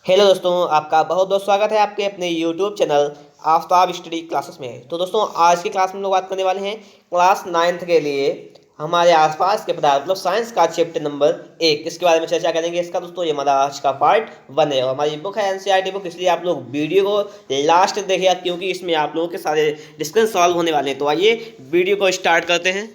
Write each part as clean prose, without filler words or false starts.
Hello दोस्तों, आपका बहुत बहुत स्वागत है आपके अपने YouTube channel Aftab study classes में। तो दोस्तों, आज की क्लास में हम लोग बात करने वाले हैं क्लास 9th के लिए हमारे आसपास के पदार्थ मतलब साइंस का चैप्टर नंबर 1, इसके बारे में चर्चा करेंगे। इसका दोस्तों ये हमारा आज का पार्ट 1 है और हमारी बुक है एनसीईआरटी बुक, इसलिए आप लोग वीडियो को लास्ट तक देखिएगा क्योंकि इसमें आप लोगों के सारे डिस्कशन सॉल्व होने वाले हैं। तो आइए वीडियो को स्टार्ट करते हैं।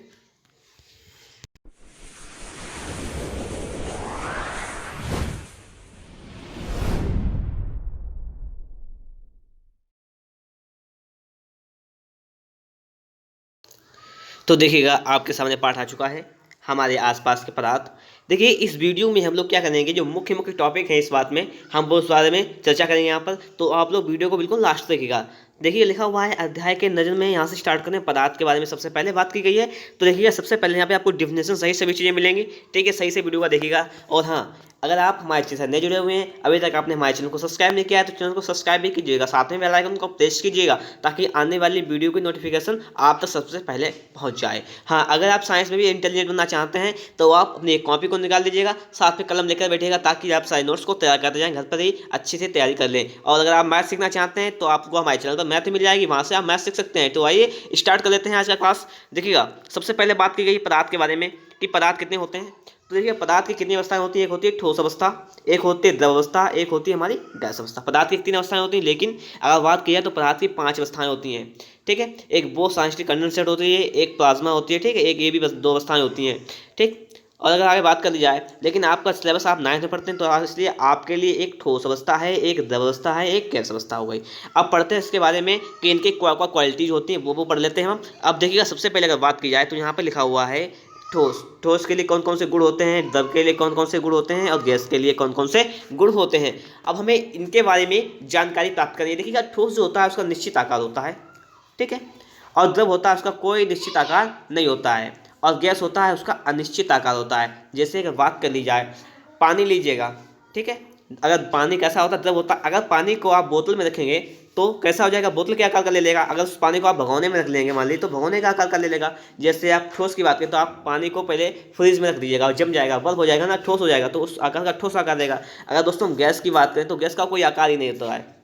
तो देखिएगा, आपके सामने पाठ आ चुका है हमारे आसपास के पदार्थ। देखिए, इस वीडियो में हम लोग क्या करेंगे, जो मुख्य मुख्य टॉपिक है इस बात में हम वो उस बारे में चर्चा करेंगे यहाँ पर। तो आप लोग वीडियो को बिल्कुल लास्ट देखिएगा। देखिए, लिखा हुआ है अध्याय के नजर में, यहाँ से स्टार्ट करें। पदार्थ के बारे में सबसे पहले बात की गई है। तो देखिएगा, सबसे पहले यहाँ पे आपको डिफिनेशन सही सभी चीज़ें मिलेंगी। ठीक है, सही से वीडियो का देखिएगा। और हाँ, अगर आप हमारे चैनल से नए जुड़े हुए हैं, अभी तक आपने हमारे चैनल को सब्सक्राइब नहीं किया है तो चैनल को सब्सक्राइब भी कीजिएगा, साथ में बेल आइकन को प्रेस कीजिएगा ताकि आने वाली वीडियो की नोटिफिकेशन आप तक सबसे पहले पहुंच जाए। हाँ, अगर आप साइंस में भी इंटेलिजेंट बनना चाहते हैं तो आप अपनी एक कॉपी को निकाल दीजिएगा, साथ में कलम लेकर बैठिएगा ताकि आप सारे नोट्स को तैयार करते जाएं, घर पर ही अच्छे से तैयारी कर लें। और अगर आप मैथ सीखना चाहते हैं तो आपको हमारे चैनल पर मैथ मिल जाएगी, वहाँ से आप मैथ सीख सकते हैं। तो आइए स्टार्ट कर लेते हैं आज का क्लास। देखिएगा, सबसे पहले बात की गई पदार्थ के बारे में कि पदार्थ कितने होते हैं। तो देखिए, पदार्थ की कितनी अवस्थाएं होती है। एक होती है ठोस अवस्था, एक होती है द्रव अवस्था, एक होती है हमारी गैस अवस्था। पदार्थ की 3 अवस्थाएं होती हैं, लेकिन अगर बात की जाए तो पदार्थ की 5 अवस्थाएं होती हैं। ठीक है, एक बोस साइंटिफिक कंडेंसेट होती है, एक प्लाज्मा होती है, ठीक है, एक ये भी बस 2 अवस्थाएं होती हैं। ठीक, और अगर आगे बात कर ली जाए, लेकिन आपका सिलेबस आप 9th में पढ़ते हैं तो इसलिए आपके लिए एक ठोस अवस्था है, एक द्रव अवस्था है, एक गैस अवस्था हो गई। अब पढ़ते हैं इसके बारे में कि इनकी क्या क्या क्वालिटीज होती हैं, वो पढ़ लेते हैं हम। अब देखिएगा, सबसे पहले अगर बात की जाए तो यहाँ पर लिखा हुआ है ठोस। ठोस के लिए कौन कौन से गुण होते हैं, द्रव के लिए कौन कौन से गुण होते हैं और गैस के लिए कौन कौन से गुण होते हैं। अब हमें इनके बारे में जानकारी प्राप्त करनी है। देखिएगा, ठोस जो होता है उसका निश्चित आकार होता है, ठीक है, और द्रव होता है उसका कोई निश्चित आकार नहीं होता है, और गैस होता है उसका अनिश्चित आकार होता है। जैसे अगर बात कर ली जाए, पानी लीजिएगा, ठीक है, अगर पानी कैसा होता है, द्रव होता है। अगर पानी को आप बोतल में रखेंगे तो कैसा हो जाएगा, बोतल के आकार का ले लेगा। अगर उस पानी को आप भगोने में रख लेंगे मान लीजिए तो भगोने का आकार का ले लेगा। जैसे आप ठोस की बात करें तो आप पानी को पहले फ्रिज में रख दीजिएगा और जम जाएगा, बर्फ हो जाएगा ना, ठोस हो जाएगा, तो उस आकार का ठोस आकार देगा। अगर दोस्तों हम गैस की बात करें तो गैस का कोई आकार ही नहीं होता है,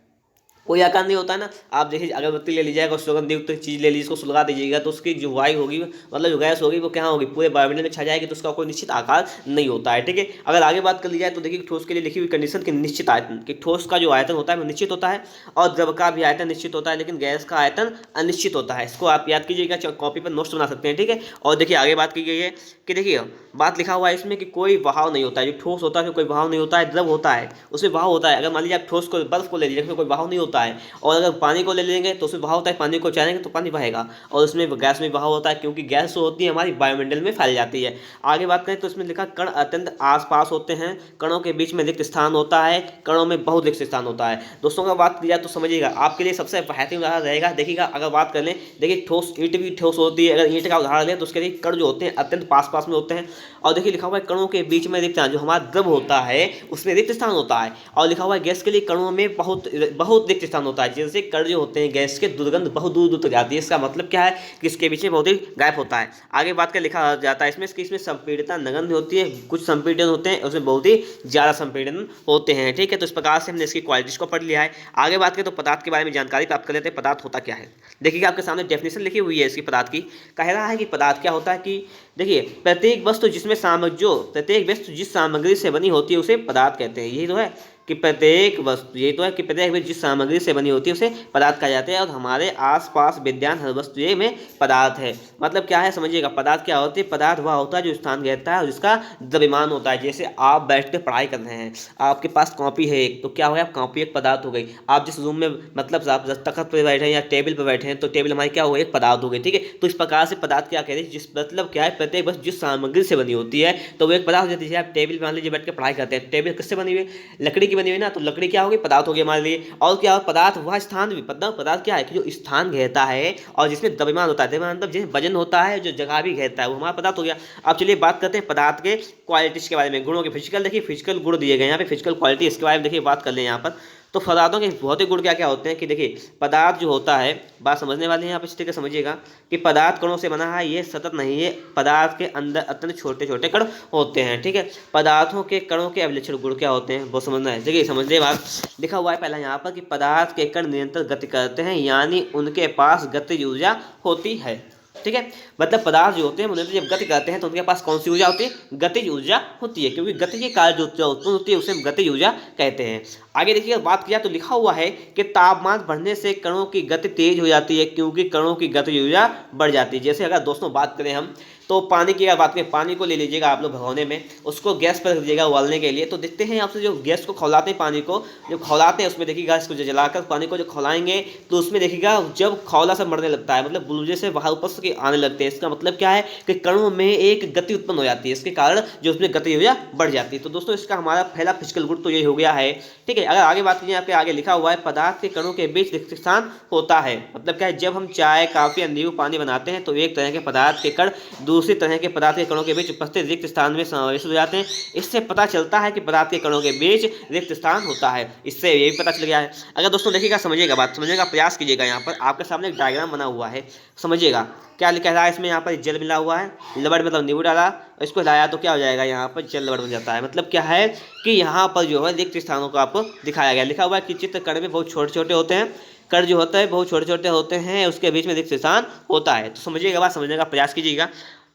कोई आकार नहीं होता है ना। आप देखिए, अगरबत्ती ले लीजिएगा, सुगंधयुक्त चीज़ ले लीजिए, इसको सुलगा दीजिएगा तो उसकी जो वायु होगी मतलब जो गैस होगी वो क्या होगी, पूरे वायुमंडल में छा जाएगी, तो उसका कोई निश्चित आकार नहीं होता है। ठीक है, अगर आगे बात कर ली जाए तो देखिए, ठोस के लिए लिखी हुई कंडीशन की निश्चित आयतन, कि ठोस का जो आयतन होता है वो निश्चित होता है और द्रव का भी आयतन निश्चित होता है, लेकिन गैस का आयतन अनिश्चित होता है। इसको आप याद कीजिएगा, कॉपी पर नोट्स बना सकते हैं। ठीक है, और देखिए आगे बात की गई है कि देखिए, बात लिखा हुआ है इसमें कि कोई बहाव नहीं होता है। जो ठोस होता है कोई बहाव नहीं होता है, द्रव होता है उसमें बहाव होता है। अगर मान लीजिए आप ठोस को, बर्फ को ले लीजिए, उसमें कोई बहाव नहीं होता है, और अगर पानी को ले लेंगे तो उसमें बहाव होता है, पानी को चाहेंगे तो पानी बहेगा, और उसमें गैस में बहाव होता है क्योंकि गैस जो होती है हमारी वायुमंडल में फैल जाती है। आगे बात करें तो इसमें लिखा कण अत्यंत आसपास होते हैं, कणों के बीच में रिक्त स्थान होता है, कणों में बहुत रिक्त स्थान होता है। दोस्तों का बात की जाए तो समझिएगा, आपके लिए सबसे बेहतरीन उदाहरण रहेगा। देखिएगा, अगर बात कर लें, देखिए ठोस ईंट भी ठोस होती है, अगर ईंट का उदाहरण लें तो उसके लिए कण जो होते हैं अत्यंत पास पास में होते हैं। और देखिए लिखा हुआ है कणों के बीच में रिक्त स्थान, जो हमारा द्रव होता है उसमें रिक्त स्थान होता है। और लिखा हुआ है गैस के लिए कणों में बहुत बहुत रिक्त स्थान होता है। जैसे कण जो होते हैं गैस के दुर्गंध बहुत दूर दूर तक जाती है। इसका मतलब क्या है कि इसके बीच में बहुत ही गैप होता है। आगे बात कर लिखा जाता है इसमें संपीड़ितता नगण्य होती है, कुछ संपीड़न होते हैं उसमें बहुत ही ज़्यादा संपीड़न होते हैं। ठीक है, तो इस प्रकार से हमने इसकी क्वालिटीज को पढ़ लिया है। आगे बात करें तो पदार्थ के बारे में जानकारी प्राप्त कर लेते हैं। पदार्थ होता क्या है, देखिएगा आपके सामने डेफिनेशन लिखी हुई है इसकी पदार्थ की। कह रहा है कि पदार्थ क्या होता है कि देखिए, प्रत्येक वस्तु जिस सामग्री से बनी होती है उसे पदार्थ कहते हैं। यही तो है कि प्रत्येक वस्तु, ये तो है कि प्रत्येक वस्तु जिस सामग्री से बनी होती है उसे पदार्थ कहा जाता है। और हमारे आसपास विद्यमान हर वस्तु ये में पदार्थ है। मतलब क्या है समझिएगा, पदार्थ क्या होती है, पदार्थ वह होता है जो स्थान घेरता है और जिसका द्रव्यमान होता है। जैसे आप बैठ के पढ़ाई कर रहे हैं, आपके पास कॉपी है एक, तो क्या हो गया, कॉपी एक पदार्थ हो गई। आप जिस रूम में मतलब आप तख्त पर बैठे हैं या टेबल पर बैठे हैं तो टेबल हमारी क्या हो गई, एक पदार्थ हो गई। ठीक है, तो इस प्रकार से पदार्थ क्या कहते हैं, जिस मतलब क्या है, प्रत्येक वस्तु जिस सामग्री से बनी होती है तो वो एक पदार्थ हो जाती है। आप टेबल मान लीजिए बैठ के पढ़ाई करते हैं, टेबल किससे बनी हुई है, लकड़ी की बनी हुई ना, तो लकड़ी क्या होगी, पदार्थ हो गया हमारे लिए। और क्या हो, पदार्थ वह स्थान भी, पदार्थ क्या है कि जो स्थान घेरता है और जिसमें द्रव्यमान होता है, द्रव्यमान मतलब जिसमें वजन होता है, जो जगह भी घेरता है, वो हमारा पदार्थ हो गया। अब चलिए बात करते हैं पदार्थ के क्वालिटीज के बारे में, गुणों के। फिजिकल देखिए, फिजिकल गुण दिए गए यहाँ पे, फिजिकल क्वालिटी इसके बारे में देखिए बात कर लें यहाँ पर। तो पदार्थों के भौतिक गुण क्या क्या होते हैं कि देखिए, पदार्थ जो होता है, बात समझने वाली है यहाँ पे, ठीक है, समझिएगा कि पदार्थ कणों से बना है, ये सतत नहीं है, पदार्थ के अंदर अत्यंत छोटे छोटे कण होते हैं, ठीक है। पदार्थों के कणों के अभिलक्षण गुण क्या होते हैं वो समझना है। देखिए समझने बात लिखा हुआ है पहला यहाँ पर कि पदार्थ के कण निरंतर गति करते हैं, यानी उनके पास गतिज ऊर्जा होती है, ठीक है। मतलब पदार्थ जो होते हैं उन्हें जब गति करते हैं तो उनके पास कौन सी ऊर्जा होती है, गतिज ऊर्जा होती है, क्योंकि गति के कार्य जो उत्पन्न होती है उसे हम गतिज ऊर्जा कहते हैं। आगे देखिए बात किया तो लिखा हुआ है कि तापमान बढ़ने से कणों की गति तेज हो जाती है, क्योंकि कणों की गतिज ऊर्जा बढ़ जाती है। जैसे अगर दोस्तों बात करें हम तो पानी की अगर बात करें, पानी को ले लीजिएगा आप लोग भगोने में, उसको गैस पर रख दीजिएगा उबालने के लिए, तो देखते हैं आपसे जो गैस को खौलाते हैं, पानी को जो खौलाते हैं उसमें देखिएगा, इसको जलाकर पानी को जो खौलाएंगे तो उसमें देखिएगा जब खौला सा मरने लगता है, मतलब बुलबुले से बाहर ऊपर से आने लगते हैं, इसका मतलब क्या है कि कणों में एक गति उत्पन्न हो जाती है, इसके कारण जो उसमें गति ऊर्जा बढ़ जाती है। तो दोस्तों इसका हमारा पहला फिजिकल गुण तो ये हो गया है, ठीक है। अगर आगे बात कीजिए, आपके आगे लिखा हुआ है पदार्थ के कणों के बीच रिक्त स्थान होता है। मतलब क्या है, जब हम चाय, काफी या नींबू पानी बनाते हैं तो एक तरह के पदार्थ के कण दूसरी तरह के पदार्थ के कणों के बीच उपस्थित रिक्त स्थान में समावेश हो जाते हैं। इससे पता चलता है कि पदार्थ के कणों के बीच रिक्त स्थान होता है, इससे ये भी पता चल गया है। अगर दोस्तों देखिएगा, समझिएगा, बात समझने का प्रयास कीजिएगा, यहाँ पर आपके सामने एक डायग्राम बना हुआ है, समझिएगा क्या लिखा है इसमें। यहाँ पर जल मिला हुआ है, लवण मतलब नींबू डाला, इसको हिलाया तो क्या हो जाएगा, यहाँ पर जल लवण बन जाता है। मतलब क्या है कि यहाँ पर जो है रिक्त स्थानों को आपको दिखाया गया, लिखा हुआ है कि चित्र कण में बहुत छोटे छोटे होते हैं, कण जो होता है बहुत छोटे छोटे होते हैं, उसके बीच में रिक्त स्थान होता है। तो समझिएगा, बात समझने का प्रयास कीजिएगा,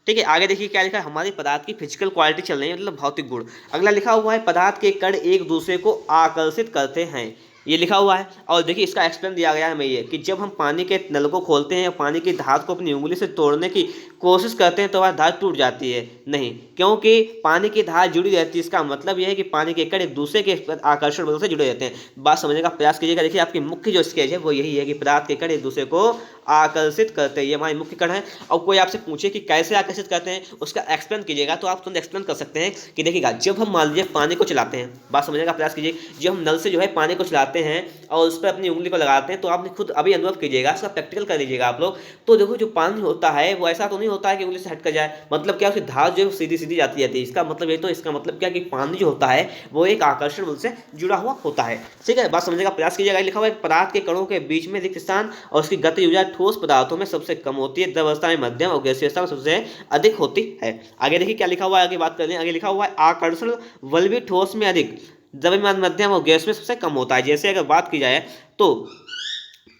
ठीक है। आगे देखिए क्या लिखा है, हमारे पदार्थ की फिजिकल क्वालिटी चल रही है, मतलब भौतिक गुण। अगला लिखा हुआ है पदार्थ के कण एक दूसरे को आकर्षित करते हैं, ये लिखा हुआ है। और देखिए इसका एक्सप्लेन दिया गया है हमें, ये कि जब हम पानी के नल को खोलते हैं, पानी की धार को अपनी उंगली से तोड़ने की कोशिश करते हैं तो वह धार टूट जाती है, नहीं, क्योंकि पानी की धार जुड़ी रहती है। इसका मतलब यह है कि पानी के कण एक दूसरे के आकर्षण बल से जुड़े रहते हैं। बात समझने का प्रयास कीजिएगा। देखिए आपकी मुख्य जो स्केच है वो यही है कि पदार्थ के कण एक दूसरे को आकर्षित करते हैं, ये हमारी मुख्य कण है। और कोई आपसे पूछे कि कैसे आकर्षित करते हैं, उसका एक्सप्लेन कीजिएगा तो आप तुरंत एक्सप्लेन कर सकते हैं कि देखिएगा, जब हम मान लीजिए पानी को चलाते हैं, बात समझने का प्रयास कीजिए, जब हम नल से जो है पानी को चलाते हैं और उस पर अपनी उंगली को लगाते हैं, तो आपने खुद अभी अनुभव कीजिएगा, इसका प्रैक्टिकल कर लीजिएगा आप लोग। तो देखो जो पानी होता है वो ऐसा तो नहीं होता है कि उंगली से हट कर जाए, मतलब क्या उसकी धार जो है सीधी सीधी जाती है, इसका मतलब ये, तो इसका मतलब क्या कि पानी जो होता है वो एक आकर्षण बल से जुड़ा हुआ होता है, ठीक है। बात समझने का प्रयास कीजिएगा। लिखा हुआ है पदार्थ के कणों के बीच में रिक्त स्थान और उसकी गति ऊर्जा ठोस पदार्थों में सबसे कम होती है, द्रव अवस्था में मध्यम और गैसीय अवस्था में सबसे अधिक होती है। आगे देखिए क्या लिखा हुआ है, आगे बात कर लें। आगे लिखा हुआ है आकर्षण बल भी ठोस में अधिक, द्रव में मध्यम और गैस में सबसे कम होता है। जैसे अगर बात की जाए तो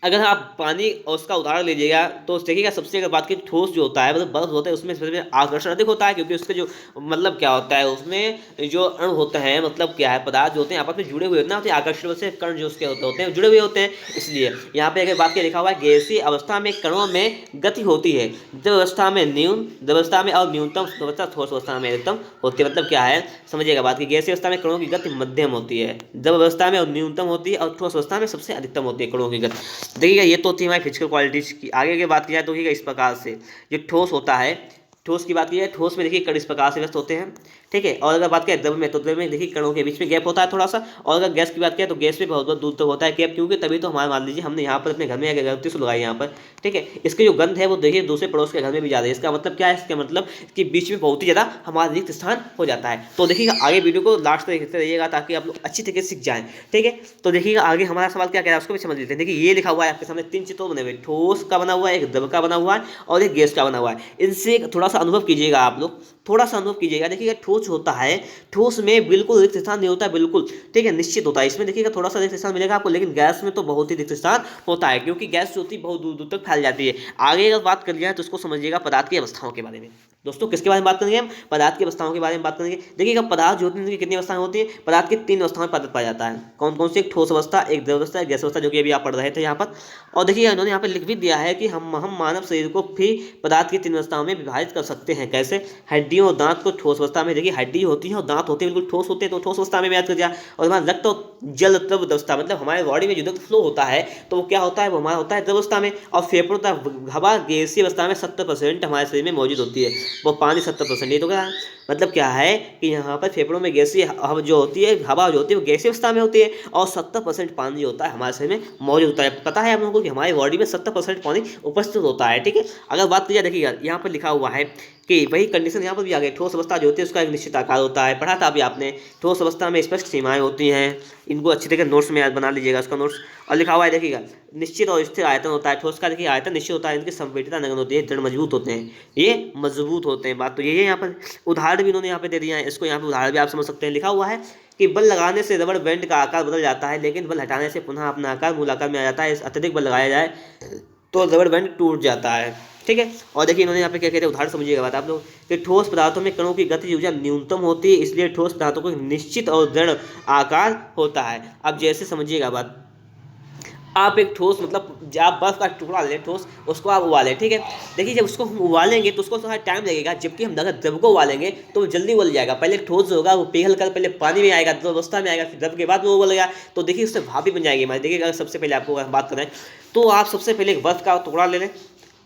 अगर आप पानी और उसका उदाहरण लीजिएगा तो देखिएगा, सबसे अगर बात की ठोस जो होता है मतलब बर्फ होता है, उसमें सबसे आकर्षण अधिक होता है, क्योंकि उसके जो मतलब क्या होता है, उसमें जो अणु होते हैं, मतलब क्या है, पदार्थ जो होते हैं आपस में जुड़े हुए होते हैं, तो आकर्षण से कण जो उसके होते हैं जुड़े हुए होते हैं। इसलिए यहाँ पे अगर बात की लिखा हुआ है गैसीय अवस्था में कणों में गति होती है, द्रव अवस्था में न्यून, द्रव अवस्था में और न्यूनतम अवस्था ठोस अवस्था में अधिकतम होती है। मतलब क्या है, समझिएगा बात की गैसीय अवस्था में कणों की गति मध्यम होती है, द्रव अवस्था में और न्यूनतम होती है, और ठोस अवस्था में सबसे अधिकतम होती है कणों की गति। देखिएगा ये तो थी हमारी फिजिकल क्वालिटीज की। आगे की बात की जाए तो देखिएगा इस प्रकार से जो ठोस होता है, ठोस की बात की जाए, ठोस में देखिए कण इस प्रकार से व्यस्त होते हैं, ठीक है। और अगर बात करें द्रव में, तो द्रव में देखिए कणों के बीच में गैप होता है थोड़ा सा। और अगर गैस की बात करें तो गैस में बहुत बहुत दूर तक होता है गैप, क्योंकि तभी तो हमारे मान लीजिए हमने यहाँ पर अपने घर में अगरबत्ती से लगाई यहाँ पर, ठीक है, इसकी जो गंध है वो देखिए दूसरे पड़ोस के घर में भी जा रही है। इसका मतलब क्या है, इसका मतलब कि बीच में बहुत ही ज़्यादा हमारा रिक्त स्थान हो जाता है। तो देखिएगा आगे वीडियो को लास्ट तक देखते रहिएगा ताकि आप लोग अच्छी तरीके से सीख जाएं, ठीक है। तो देखिएगा आगे हमारा सवाल क्या कह रहा है उसको भी समझ लेते हैं। देखिए ये लिखा हुआ है आपके सामने 3 चित्र बने हुए, ठोस का बना हुआ है, एक द्रव का बना हुआ है और एक गैस का बना हुआ है। इनसे थोड़ा सा अनुभव कीजिएगा आप लोग, थोड़ा सा अनुभव कीजिएगा। देखिएगा ठोस होता है, ठोस में बिल्कुल रिक्त स्थान नहीं होता है, बिल्कुल, ठीक है, निश्चित होता है। इसमें देखिएगा थोड़ा सा रिक्त स्थान मिलेगा आपको, लेकिन गैस में तो बहुत ही रिक्त स्थान होता है, क्योंकि गैस जो होती है बहुत दूर दूर तक फैल जाती है। आगे अगर बात कर लिया है तो उसको समझिएगा पदार्थ की अवस्थाओं के बारे में। दोस्तों किसके बारे में बात करेंगे हम, पदार्थ की अवस्थाओं के बारे में बात करेंगे। देखिएगा पदार्थ जो होती है उनकी कितनी अवस्थाएं होती है, पदार्थ की 3 अवस्थाओं में पदार्थ पाया जाता है। कौन कौन सी, एक ठोस अवस्था, एक द्रव अवस्था, एक गैस अवस्था, जो कि अभी आप पढ़ रहे थे यहाँ पर। और देखिए इन्होंने यहाँ पर लिख भी दिया है कि हम मानव शरीर को भी पदार्थ की 3 अवस्थाओं में विभाजित कर सकते हैं। कैसे, हड्डियों और दांत को ठोस अवस्था में, देखिए हड्डी होती है और दांत होते हैं बिल्कुल ठोस होते हैं, तो ठोस अवस्था में याद कर दिया। और हमारा रक्त और जल द्रव अवस्था, मतलब हमारे बॉडी में जो रक्त फ्लो होता है तो वो क्या होता है, वो हमारा होता है द्रव अवस्था में। और फेफड़ों तक हवा गैसीय अवस्था में 70% हमारे शरीर में मौजूद होती है, वो पानी 70%। ये तो क्या मतलब क्या है कि यहाँ पर फेफड़ों में गैसीय हवा जो होती है, हवा जो होती है वो गैसीय अवस्था में होती है, और 70% पानी जो होता है हमारे शरीर में मौजूद होता है। पता है आप लोगों को कि हमारी बॉडी में 70% पानी उपस्थित होता है, ठीक है। अगर बात की जाए, देखिए यहाँ पर लिखा हुआ है कि वही कंडीशन यहाँ पर भी आ गई। ठोस अवस्था जो होती है उसका एक निश्चित आकार होता है, पढ़ा था अभी आपने। ठोस अवस्था में स्पष्ट सीमाएं होती हैं, इनको अच्छी तरीके नोट्स में याद बना लीजिएगा, उसका नोट्स। और लिखा हुआ है देखिएगा, निश्चित और स्थिर आयतन होता है ठोस का। देखिए आयतन निश्चित होता है, इनकी संवेदिता नगण्य होती है, जड़ मजबूत होते हैं, ये मजबूत होते हैं। बात तो यही है। यहाँ पर उदाहरण भी इन्होंने यहाँ पे दे दिया है, इसको यहाँ पे उदाहरण भी आप समझ सकते हैं। लिखा हुआ है कि बल लगाने से रबड़ बैंड का आकार बदल जाता है, लेकिन बल हटाने से पुनः अपना आकार मूल आकार में आ जाता है। अत्यधिक बल लगाया जाए तो रबड़ बैंड टूट जाता है। ठीक है। और देखिए इन्होंने यहाँ पे क्या कहते हैं, उदाहरण समझिएगा बात आप लोग, कि ठोस पदार्थों में कणों की गतिज ऊर्जा न्यूनतम होती है, इसलिए ठोस पदार्थों को निश्चित और दृढ़ आकार होता है। अब जैसे समझिएगा बात, आप एक ठोस मतलब आप बर्फ का टुकड़ा ले ठोस, उसको आप उबालें। ठीक है। देखिए जब उसको हम उबालेंगे तो उसको थोड़ा टाइम लगेगा, जबकि हम अगर द्रव को उबालेंगे तो वो जल्दी उबल जाएगा। पहले ठोस जो होगा वो पिघल कर पहले पानी में आएगा, द्रव अवस्था में आएगा, फिर द्रव के बाद वो उबलेगा। तो देखिए उससे भाप भी बन जाएगी हमारी। देखिए अगर सबसे पहले आपको बात करें तो आप सबसे पहले एक बर्फ का टुकड़ा ले लें।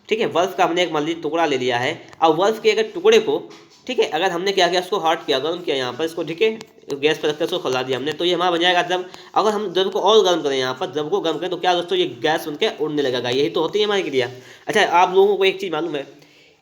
ठीक है। बर्फ का हमने एक मान लीजिए टुकड़ा ले लिया है। अब बर्फ के अगर टुकड़े को, ठीक है, अगर हमने क्या किया, उसको हॉट किया, गर्म किया यहाँ पर इसको, ठीक है, गैस पर रखकर उसको खौला दिया हमने, तो ये हमारा बन जाएगा द्रव। अगर हम द्रव को और गर्म करें, यहाँ पर द्रव को गर्म करें तो क्या दोस्तों, ये गैस बनकर उड़ने लगेगा। यही तो होती है हमारी क्रिया। अच्छा, आप लोगों को एक चीज़ मालूम है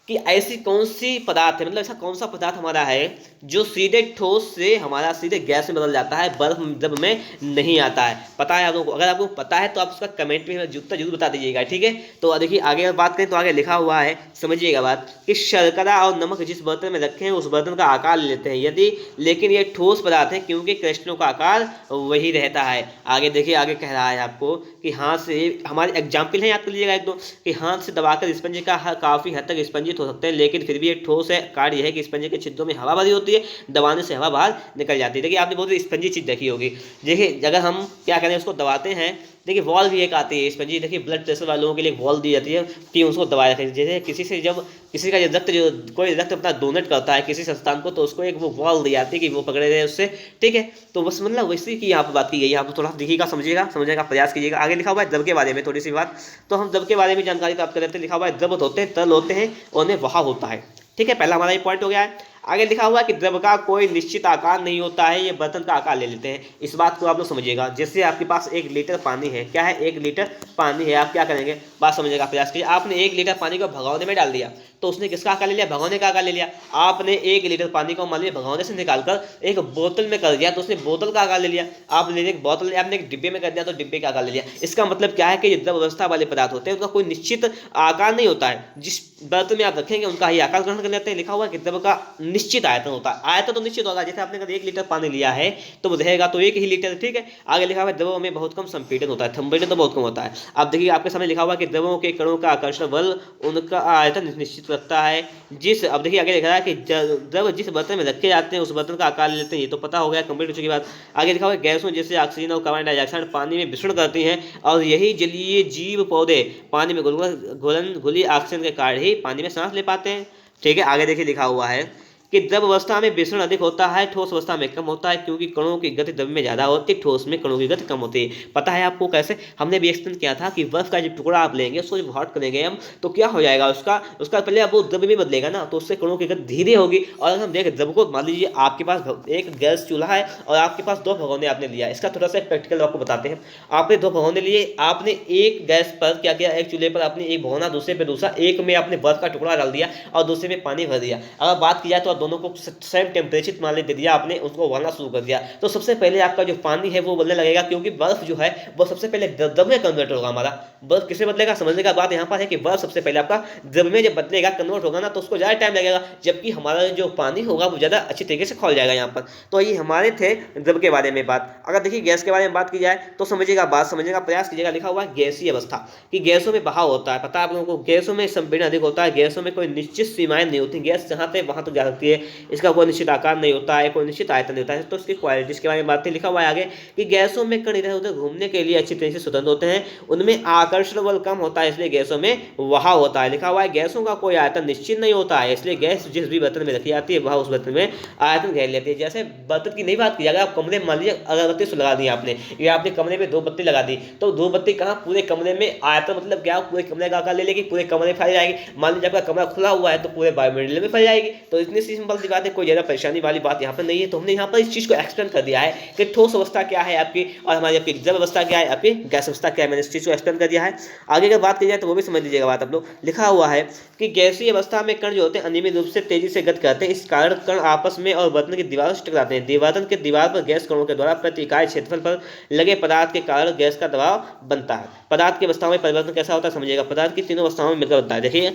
कि ऐसी कौन सी पदार्थ है, मतलब ऐसा कौन सा पदार्थ हमारा है जो सीधे ठोस से हमारा सीधे गैस में बदल जाता है, बर्फ द्रव में नहीं आता है? पता है आप लोगों को? अगर आपको पता है तो आप उसका कमेंट में उत्तर जरूर बता दीजिएगा। ठीक है। तो देखिए आगे बात करें तो आगे लिखा हुआ है, समझिएगा बात, कि शर्करा और नमक जिस बर्तन में रखे हैं उस बर्तन का आकार ले लेते हैं यदि, लेकिन ये ठोस पदार्थ है क्योंकि क्रिस्टलों का आकार वही रहता है। आगे देखिए, आगे कह रहा है आपको कि हाथ से, हमारे एग्जाम्पल है याद कर लीजिएगा एक दो, कि हाथ से दबाकर स्पंज का काफी हद तक स्पंजित हो सकते हैं, लेकिन फिर भी एक ठोस है। कार्य है कि स्पंज के छिद्रों में हवा भरी होती है, दबाने से हवा बाहर निकल जाती है। देखिए आपने बहुत स्पंजी चीज देखी होगी। देखिए अगर हम क्या करें, उसको दबाते हैं, देखिए वॉल भी एक आती है स्पंजी। देखिए ब्लड प्रेशर वालों के लिए वॉल दी जाती है कि उसको दबाए रखें। जैसे किसी से जब किसी का रक्त जो कोई रक्त अपना डोनेट करता है किसी संस्थान को, तो उसको एक वो वॉल दी जाती है कि वो पकड़े रहे उससे। ठीक है। तो बस मतलब वैसे की यहाँ पर बात की गई है। आप थोड़ा देखिएगा, समझिएगा, समझने का प्रयास कीजिएगा। आगे लिखा हुआ है द्रव के बारे में थोड़ी सी बात, तो हम द्रव के बारे में जानकारी प्राप्त कर लेते हैं। लिखा हुआ है द्रव होते हैं, तरल होते हैं और उन्हें वहा होता है। ठीक है, पहला हमारा ये पॉइंट हो गया है। आगे लिखा हुआ है कि द्रव का कोई निश्चित आकार नहीं होता है, ये बर्तन का आकार ले लेते हैं। इस बात को आप लोग समझिएगा। जैसे आपके पास 1 लीटर पानी है, क्या है, 1 लीटर पानी है, आप क्या करेंगे, बात समझने का प्रयास कीजिए। आपने 1 लीटर पानी को भगोने में डाल दिया, तो उसने किसका आकार ले लिया, भगोने का आकार ले लिया। आपने 1 लीटर पानी को मान लीजिए भगोने से निकालकर एक बोतल में कर दिया, तो उसने बोतल का आकार ले लिया। आप ले एक बोतल आपने एक डिब्बे में कर दिया, तो डिब्बे का आकार ले लिया। इसका मतलब क्या है कि ये द्रव अवस्था वाले पदार्थ होते हैं, उनका कोई निश्चित आकार नहीं होता है, जिस बर्तन में आप रखेंगे उनका ही आकार ग्रहण कर लेते हैं। लिखा हुआ है कि द्रव का निश्चित आयतन होता है। आयतन तो निश्चित होगा, जैसे आपने अगर 1 लीटर पानी लिया है तो वो रहेगा तो 1 ही लीटर। ठीक है। आगे लिखा हुआ है द्रवों में बहुत कम संपीड़न होता है, संपीड़न तो बहुत कम होता है। अब देखिए आपके सामने लिखा हुआ है कि द्रवों के कणों का आकर्षण बल उनका आयतन निश्चित रखता है। जिस, अब देखिए आगे लिखा है कि द्रव जिस बर्तन में रखे जाते हैं उस बर्तन का आकार ले लेते हैं। ये तो पता हो गया, कंप्लीट हो चुकी बात। आगे लिखा हुआ है गैसों जैसे ऑक्सीजन और कार्बन डाइऑक्साइड पानी में मिश्रण करती हैं, और यही जलीय जीव पौधे पानी में घुली ऑक्सीजन के कारण ही पानी में सांस ले पाते हैं। ठीक है। आगे देखिए लिखा हुआ है कि द्रव अवस्था में विसरण अधिक होता है, ठोस अवस्था में कम होता है, क्योंकि कणों की गति द्रव में ज़्यादा होती है, ठोस में कणों की गति कम होती है। पता है आपको कैसे? हमने भी एक्सप्लेन किया था कि बर्फ का जब टुकड़ा आप लेंगे, उसको जब हॉट करेंगे हम, तो क्या हो जाएगा, उसका पहले अब वो द्रव में बदलेगा ना, तो उससे कणों की गति धीरे होगी। और अगर हम देखें द्रव को, मान लीजिए आपके पास एक गैस चूल्हा है और आपके पास 2 भगोने आपने लिया। इसका थोड़ा सा प्रैक्टिकल आपको बताते हैं। आपने 2 भगोने लिए, आपने एक गैस पर क्या किया, एक चूल्हे पर आपने एक भगोना, दूसरे पे दूसरा, एक में आपने बर्फ का टुकड़ा डाल दिया और दूसरे में पानी भर दिया। अगर बात की जाए तो दोनों को सेम टेम्परेचर मान लीजिए दे दिया आपने, उसको उबालना शुरू कर दिया, तो सबसे पहले आपका जो पानी है वो उबलने लगेगा, क्योंकि बर्फ जो है वो सबसे पहले द्रव में कन्वर्ट होगा। हमारा बर्फ किसे बदलेगा, समझने का बात यहाँ पर है कि बर्फ सबसे पहले आपका द्रव में जब बदलेगा, कन्वर्ट होगा ना, तो उसको ज़्यादा टाइम लगेगा, जबकि हमारा जो पानी होगा वो ज़्यादा अच्छी तरीके से खौल जाएगा यहाँ पर। तो ये हमारे थे द्रव के बारे में बात। अगर देखिए गैस के बारे में बात की जाए तो समझिएगा, बात समझने का प्रयास कीजिएगा। लिखा हुआ है गैसीय अवस्था, कि गैसों में बहाव होता है। पता है आप लोगों को, गैसों में संपीड़न अधिक होता है, गैसों में कोई निश्चित सीमाएं नहीं होती, गैस जहाँ से वहाँ तक जा सकती है, इसका कोई निश्चित आकार नहीं होता है, कोई निश्चित आयतन नहीं होता है। तो इसकी क्वालिटीज के बारे में बात है। लिखा हुआ है आगे कि गैसों में कण इधर उधर घूमने के लिए अच्छी तरह से स्वतंत्र होते हैं, उनमें आकर्षण बल कम होता है, इसलिए गैसों में वहाव होता है। लिखा हुआ है गैसों का कोई आयतन निश्चित नहीं होता है, इसलिए गैस जिस भी बर्तन में रखी जाती है वह उस बर्तन में आयतन घेर लेती है। जैसे बर्तन की नहीं बात की जाए, आप कमरे मान लीजिए अगरबत्ती से लगा दी आपने, या आपने कमरे में 2 बत्ती लगा दी, तो 2 बत्ती कहाँ, पूरे कमरे में आयतन, मतलब क्या, पूरे कमरे का आकार ले लेगी, पूरे कमरे में फैल जाएगी। मान लीजिए आपका कमरा खुला हुआ है तो पूरे वायुमंडल में फैल जाएगी। तो इतनी सी सिंपल सी बात है, कोई ज़्यादा परेशानी वाली बात यहाँ पर नहीं है। तो हमने यहाँ पर इस चीज़ को एक्सप्लेन कर दिया है कि ठोस अवस्था क्या है आपकी, और हमारी आपकी द्रव अवस्था क्या है, आपकी गैस अवस्था क्या है। मैंने इस चीज़ को एक्सप्लेन कर दिया है। आगे अगर बात की जाए तो वो भी समझ लीजिएगा बात आप लोग। लिखा हुआ है कि गैसीय अवस्था में कण जो होते हैं अनियमित रूप से तेजी से गति करते हैं, इस कारण कण आपस में और बर्तन की दीवार से टकराते हैं। दीवार के दीवार पर गैस कणों के द्वारा प्रति इकाई क्षेत्रफल पर लगे पदार्थ के कारण गैस का दबाव बनता है। पदार्थ की अवस्थाओं में परिवर्तन कैसा होता है समझिएगा। पदार्थ की तीनों अवस्थाओं में मिलकर बनता है। देखिए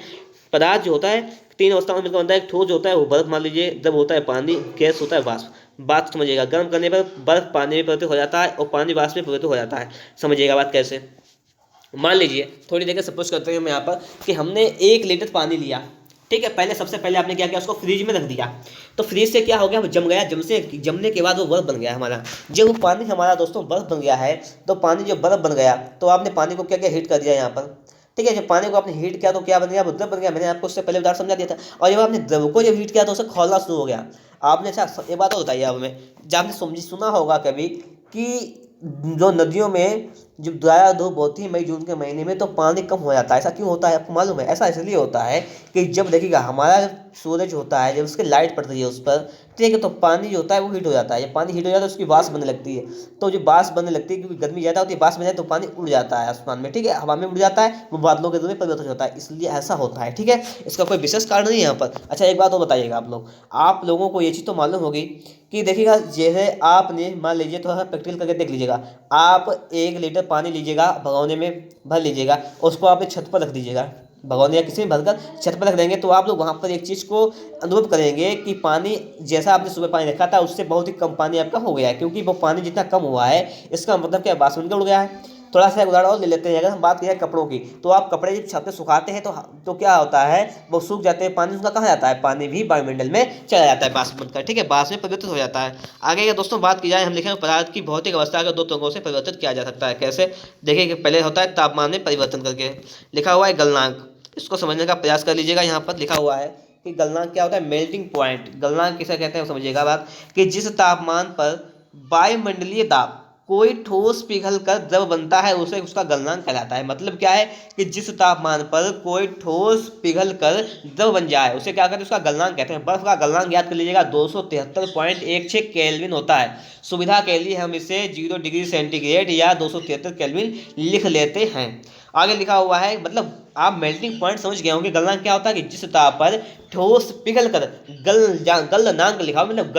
पदार्थ जो होता है तीन अवस्थाओं में मिलकर बनता है। एक ठोस जो होता है वो बर्फ मान लीजिए, द्रव होता है पानी, गैस होता है वाष्प। बात समझिएगा, गर्म करने पर बर्फ पानी में परिवर्तित हो जाता है और पानी वाष्प में परिवर्तित हो जाता है। समझिएगा बात कैसे। मान लीजिए थोड़ी देर सपोज करते हैं हम यहाँ पर कि हमने 1 लीटर पानी लिया, ठीक है। पहले सबसे पहले आपने क्या किया, उसको फ्रिज में रख दिया। तो फ्रिज से क्या हो गया, वो जम गया। जमने के बाद वो बर्फ बन गया हमारा। जब वो पानी हमारा दोस्तों बर्फ बन गया है, तो पानी जो बर्फ बन गया तो आपने पानी को क्या किया, हीट कर दिया यहाँ पर, ठीक है। जब पानी को आपने हीट किया तो क्या बन गया, वो द्रव बन गया। मैंने आपको उससे पहले उदाहरण समझा दिया था। और जब आपने द्रव को जब हीट किया तो उसे खौलना शुरू हो गया। आपने अच्छा एक बात और बताइए आप हमें, जब आपने सुना होगा कभी कि जो नदियों में जब दाया धूप होती है मई जून के महीने में तो पानी कम हो जाता है। ऐसा क्यों होता है आपको मालूम है? ऐसा इसलिए होता है कि जब देखिएगा हमारा सूरज होता है, जब उसकी लाइट पड़ती है उस पर, ठीक है, तो पानी जो होता है वो हीट हो जाता है। जब पानी हीट हो जाता है तो उसकी वाष्प बनने लगती है। तो जो वाष्प बनने लगती है क्योंकि गर्मी ज़्यादा होती है, वाष्प बन जाए तो पानी उड़ जाता है आसमान में, ठीक है, हवा में उड़ जाता है, वो बादलों के रूप में परिवर्तन होता है। इसलिए ऐसा होता है, ठीक है। इसका कोई विशेष कारण नहीं है यहाँ पर। अच्छा एक बात और बताइएगा आप लोगों को ये चीज़ तो मालूम होगी कि देखिएगा जैसे आपने मान लीजिए थोड़ा सा प्रैक्टिकल करके देख लीजिएगा। आप 1 लीटर पानी लीजिएगा, भगोने में भर लीजिएगा, उसको आपने छत पर रख दीजिएगा, भगोने या किसी में भरकर छत पर रख देंगे। तो आप लोग वहाँ पर एक चीज़ को अनुभव करेंगे कि पानी जैसा आपने सुबह पानी रखा था उससे बहुत ही कम पानी आपका हो गया है, क्योंकि वो पानी जितना कम हुआ है इसका मतलब क्या, वाष्प बनकर उड़ गया है। थोड़ा सा उदाहरण और ले लेते हैं। अगर हम बात करें कपड़ों की, तो आप कपड़े जब छत पे सुखाते हैं तो क्या होता है, वो सूख जाते हैं, पानी उनका कहाँ जाता है, पानी भी वायुमंडल में चला जाता है वाष्प बनकर, ठीक है, वाष्प में परिवर्तित हो जाता है। आगे अगर दोस्तों बात की जाए, हम लिखेंगे पदार्थ की भौतिक अवस्था को 2 तरीकों से परिवर्तित किया जा सकता है। कैसे, देखिए कि पहले होता है तापमान में परिवर्तन करके। लिखा हुआ है गलनांक, इसको समझने का प्रयास कर लीजिएगा। यहाँ पर लिखा हुआ है कि गलनांक क्या होता है, मेल्टिंग पॉइंट। गलनांक किसे कहते हैं समझिएगा बात, कि जिस तापमान पर वायुमंडलीय दाब कोई ठोस पिघल कर द्रव बनता है उसे उसका गलनांक कहलाता है। मतलब क्या है कि जिस तापमान पर कोई ठोस पिघल कर द्रव बन जाए उसे क्या कहते हैं, उसका गलनांक कहते हैं। बर्फ का गलनांक याद कर लीजिएगा 273.16 केल्विन होता है। सुविधा के लिए हम इसे 0 डिग्री सेंटीग्रेड या 273 केल्विन लिख लेते हैं। आगे लिखा हुआ है, मतलब आप मेल्टिंग पॉइंट समझ गए होंगे। गलनांक क्या होता है कि जिस ताप पर ठोस पिघल कर गलनांक लिखा, मतलब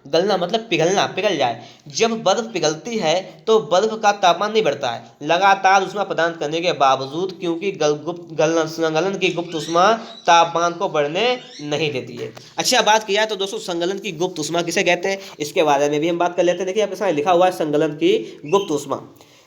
गलना मतलब पिघलना, पिघल जाए। जब बर्फ पिघलती है तो बर्फ का तापमान नहीं बढ़ता है लगातार ऊष्मा प्रदान करने के बावजूद, क्योंकि संगलन की गुप्त ऊष्मा तापमान को बढ़ने नहीं देती है। अच्छा बात किया तो दोस्तों संगलन की गुप्त ऊष्मा किसे कहते हैं, इसके बारे में भी हम बात कर लेते हैं। देखिए आपके सामने लिखा हुआ है संगलन की गुप्त ऊष्मा।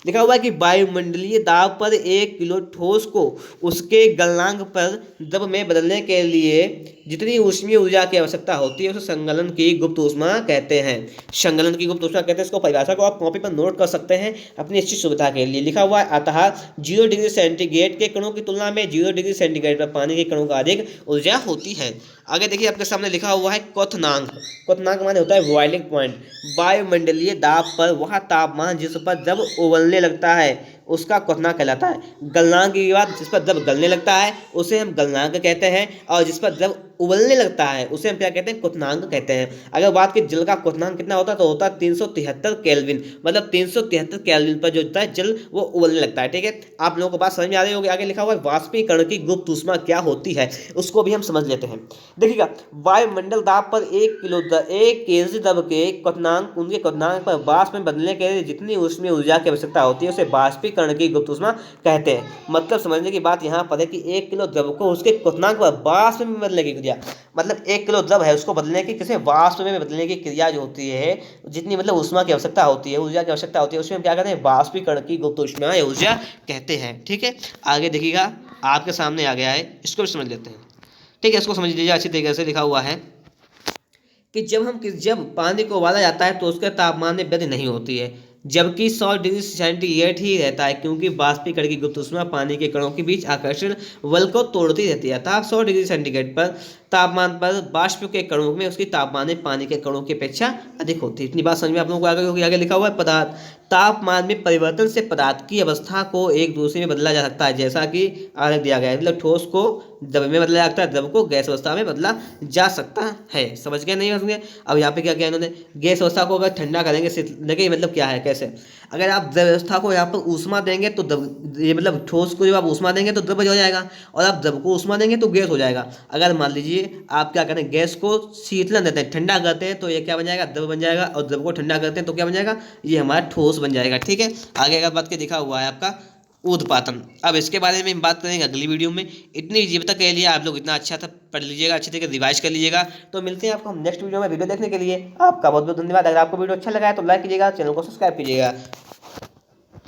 लिखा हुआ है कि वायुमंडलीय दाब पर 1 किलो ठोस को उसके गलनांक पर द्रव में बदलने के लिए जितनी ऊष्मीय ऊर्जा की आवश्यकता होती है उसे संगलन की गुप्त ऊष्मा कहते हैं। संगलन की गुप्त ऊष्मा कहते हैं। इसको परिभाषा को आप कॉपी पर नोट कर सकते हैं अपनी अच्छी सुविधा के लिए। लिखा हुआ है अतः 0 डिग्री सेंटीग्रेड के कणों की तुलना में 0 डिग्री सेंटीग्रेड पर पानी के कणों का अधिक ऊर्जा होती है। आगे देखिए आपके सामने लिखा हुआ है क्वथनांक। क्वथनांक माने होता है बॉइलिंग पॉइंट। वायुमंडलीय दाब पर वह तापमान जिस पर द्रव उबलने लगता है उसका क्वथनांक कहलाता है। गलनांक की बात, जिस पर द्रव गलने लगता है उसे हम गलनांक कहते हैं, और जिस पर द्रव उबलने लगता है उसे हम क्या कहते हैं, क्वथनांक कहते हैं। अगर बात की जल का क्वथनांक कितना होता है तो होता है 373 केल्विन, मतलब 373 केल्विन पर जो होता है जल वो उबलने लगता है, ठीक है। आप लोगों को बात समझ में आ रही होगी। आगे लिखा हुआ है वाष्पीकरण की गुप्त ऊष्मा क्या होती है, उसको भी हम समझ लेते हैं। देखिएगा वायुमंडल दाब पर 1 केजी द्रव के क्वथनांक, उनके क्वथनांक पर वाष्प में बदलने के लिए जितनी ऊष्मीय ऊर्जा की आवश्यकता होती है उसे वाष्पीकरण की गुप्त ऊष्मा कहते हैं। मतलब समझने की बात यहाँ पर है कि 1 किलो द्रव को उसके क्वथनांक पर वाष्प में बदलने की क्रिया, मतलब 1 किलो द्रव है उसको बदलने की किसी वाष्प में बदलने की क्रिया जो होती है, जितनी मतलब ऊष्मा की आवश्यकता होती है, ऊर्जा की आवश्यकता होती है, उसमें हम क्या कहते हैं, वाष्पीकरण की गुप्त ऊष्मा या ऊर्जा कहते हैं, ठीक है। आगे देखिएगा आपके सामने आ गया है, इसको भी समझ लेते हैं, ठीक है। इसको समझ लीजिए अच्छी तरीके से। लिखा हुआ है कि जब पानी को उबाला जाता है तो उसके तापमान में वृद्धि नहीं होती है, जबकि 100 डिग्री सेंटीग्रेड ही रहता है, क्योंकि वाष्पीकरण की गुप्त ऊष्मा पानी के कणों के बीच आकर्षण बल को तोड़ती रहती है। अर्थात 100 डिग्री सेंटीग्रेड पर तापमान पर वाष्प के कणों में उसकी तापमान में पानी के कणों की अपेक्षा अधिक होती है। इतनी बात समझ में आप लोगों को आ गई होगी। आगे लिखा हुआ है पदार्थ तापमान में परिवर्तन से पदार्थ की अवस्था को एक दूसरे में बदला जा सकता है, जैसा कि आगे दिया गया है। मतलब ठोस को द्रव में बदला जा सकता है, द्रव को गैस अवस्था में बदला जा सकता है। समझ गए नहीं समझ गए? अब यहाँ पे क्या किया इन्होंने, गैस अवस्था को अगर ठंडा करेंगे, देखिए मतलब क्या है कैसे, अगर आप द्रव अवस्था को यहाँ पर ऊष्मा देंगे तो ये मतलब ठोस को जब आप ऊष्मा देंगे तो द्रव हो जाएगा, और आप द्रव को ऊष्मा देंगे तो गैस हो जाएगा। अगर मान लीजिए आप क्या करें, गैस को शीतलन देते हैं, ठंडा करते हैं, तो ये क्या बन जाएगा, द्रव बन जाएगा, और द्रव को ठंडा करते हैं तो क्या बन जाएगा, ये हमारा ठोस बन जाएगा। ठीक है, आगे का बात के दिखा हुआ है आपका ऊर्ध्वपातन। अब इसके बारे में हम बात करेंगे अगली वीडियो में। इतनी जब तक के लिए आप लोग इतना अच्छा था पढ़ लीजिएगा, अच्छे तरीके रिवाइज कर लीजिएगा। तो मिलते हैं आपको हम नेक्स्ट वीडियो में। वीडियो देखने के लिए आपका बहुत बहुत धन्यवाद। अगर आपको वीडियो अच्छा लगा है तो लाइक कीजिएगा, चैनल को सब्सक्राइब कीजिएगा।